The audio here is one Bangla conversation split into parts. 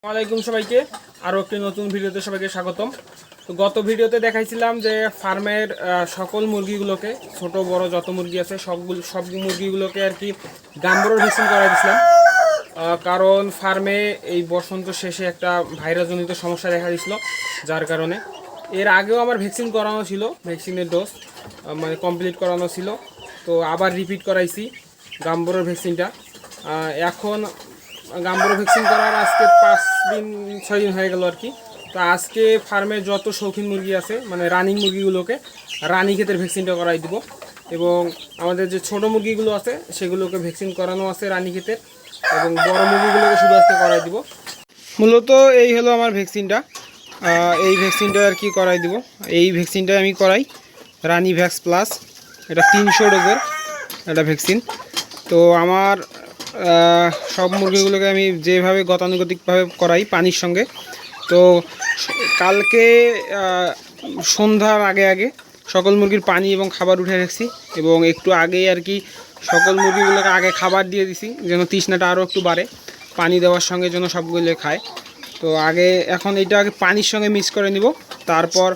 ওয়ালাইকুম সবাইকে আরও একটি নতুন ভিডিওতে সবাইকে স্বাগতম। তো গত ভিডিওতে দেখাইছিলাম যে ফার্মের সকল মুরগিগুলোকে ছোট বড় যত মুরগি আছে সব মুরগিগুলোকে আর কি গাম্বুরার ভ্যাকসিন করাই দিয়েছিলাম। কারণ ফার্মে এই বসন্ত শেষে একটা ভাইরাসজনিত সমস্যা দেখা দিয়েছিল, যার কারণে এর আগেও আমার ভ্যাকসিন করানো ছিল, ভ্যাকসিনের ডোজ মানে কমপ্লিট করানো ছিল। তো আবার রিপিট করাইছি গাম্বুরার ভ্যাকসিনটা। এখন গাম্বুরা ভ্যাকসিন করার আজকে 5-6 দিন হয়ে গেল আর কি। তো আজকে ফার্মে যত শৌখিন মুরগি আছে মানে রানিং মুরগিগুলোকে রানীক্ষেতের ভ্যাকসিনটা করাই দিব, এবং আমাদের যে ছোট মুরগিগুলো আছে সেগুলোকে ভ্যাকসিন করানো আছে রানীক্ষেতের, এবং বড় মুরগিগুলোকে শুধু আজকে করাই দিব। মূলত এই হলো আমার ভ্যাকসিনটা, এই ভ্যাকসিনটা আর কি করাই দিব। এই ভ্যাকসিনটা আমি করাই রানী ভ্যাক্স প্লাস, এটা 300 ডোজের একটা ভ্যাকসিন। তো আমার সব মুরগিগুলোকে আমি যেভাবে গতানুগতিকভাবে করাই পানির সঙ্গে। তো কালকে সন্ধ্যার আগে আগে সকল মুরগির পানি এবং খাবার উঠে রাখছি, এবং একটু আগেই আর কি সকল মুরগিগুলোকে আগে খাবার দিয়ে দিছি যেন তৃষ্ণাটা আরও একটু বাড়ে, পানি দেওয়ার সঙ্গে যেন সবগুলো খায়। তো এখন এটা আগে পানির সঙ্গে মিক্স করে নিব, তারপর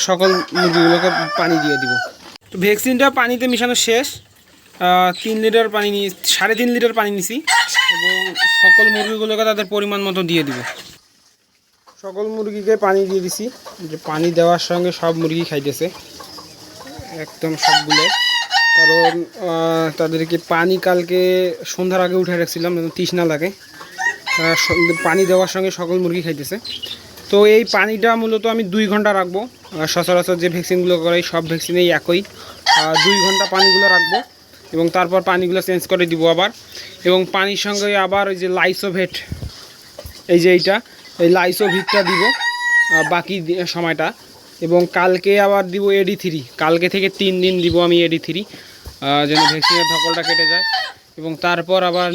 সকল মুরগিগুলোকে পানি দিয়ে দিব। তো ভ্যাকসিনটা পানিতে মিশানো শেষ, 3 লিটার পানি নিয়ে 3.5 লিটার পানি নিছি, এবং সকল মুরগিগুলোকে তাদের পরিমাণ মতো দিয়ে দিব। সকল মুরগিকে পানি দিয়ে দিছি, যে পানি দেওয়ার সঙ্গে সব মুরগি খাইতেছে একদম সবগুলো। কারণ তাদেরকে পানি কালকে সন্ধ্যার আগে উঠে রাখছিলাম যেন তৃষ্ণা লাগে, পানি দেওয়ার সঙ্গে সকল মুরগি খাইতেছে। তো এই পানিটা মূলত আমি 2 ঘন্টা রাখবো। সচরাচর যে ভ্যাকসিনগুলো করাই সব ভ্যাকসিনেই একই 2 ঘন্টা পানিগুলো রাখবো, এবং তারপর পানিগুলো চেঞ্জ করে দিব আবার। এবং পানির সঙ্গে আবার ওই যে লাইসোভেট, এই যে এই লাইসোভিটটা দিব বাকি সময়টা। এবং কালকে আবার দিব AD3, কালকে থেকে 3 দিন দিব আমি AD3, যেন ভ্যাকসিনের ধকলটা কেটে যায়। এবং তারপর আবার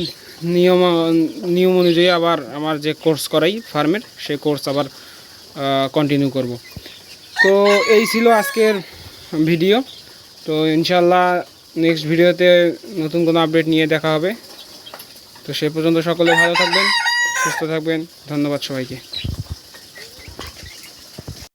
নিয়ম অনুযায়ী আবার আমার যে কোর্স করাই ফার্মের সেই কোর্স আবার কন্টিনিউ করব। তো এই ছিল আজকের ভিডিও। তো ইনশাল্লাহ নেক্সট ভিডিওতে নতুন কোনো আপডেট নিয়ে দেখা হবে। তো সে পর্যন্ত সকলে ভালো থাকবেন, সুস্থ থাকবেন। ধন্যবাদ সবাইকে।